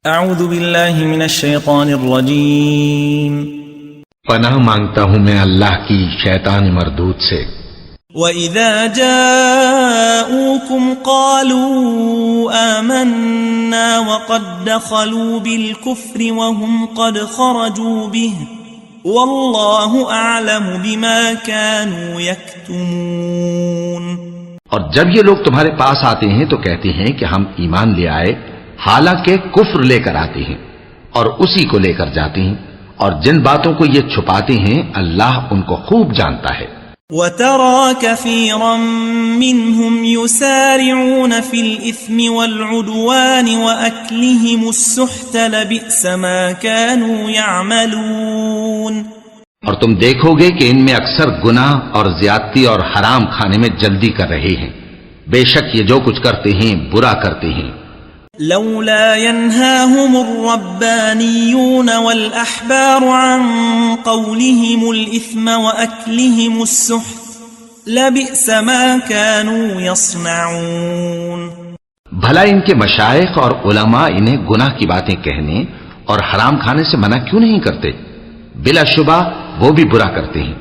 اعوذ باللہ من الشیطان الرجیم پناہ مانگتا ہوں میں اللہ کی شیطان مردود سے۔ وَإِذَا جَاءُوكُمْ قَالُوا آمَنَّا وَقَدْ دَخَلُوا بِالْكُفْرِ وَهُمْ قَدْ خَرَجُوا بِهِ وَاللَّهُ أَعْلَمُ بِمَا كَانُوا يَكْتُمُونَ۔ اور جب یہ لوگ تمہارے پاس آتے ہیں تو کہتے ہیں کہ ہم ایمان لے آئے، حالانکہ کفر لے کر آتے ہیں اور اسی کو لے کر جاتے ہیں، اور جن باتوں کو یہ چھپاتے ہیں اللہ ان کو خوب جانتا ہے۔ وَتَرَى كَثِيرًا مِّنْهُمْ يُسَارِعُونَ فِي الْإِثْمِ وَالْعُدْوَانِ وَأَكْلِهِمُ السُّحْتَ لَبِئْسَ مَا كَانُوا يَعْمَلُونَ۔ اور تم دیکھو گے کہ ان میں اکثر گناہ اور زیادتی اور حرام کھانے میں جلدی کر رہے ہیں، بے شک یہ جو کچھ کرتے ہیں برا کرتے ہیں۔ لولا ينهاهم الربانيون والأحبار عن قولهم الإثم وأكلهم السحت لبئس ما كانوا يصنعون۔ بھلا ان کے مشائخ اور علماء انہیں گناہ کی باتیں کہنے اور حرام کھانے سے منع کیوں نہیں کرتے؟ بلا شبہ وہ بھی برا کرتے ہیں۔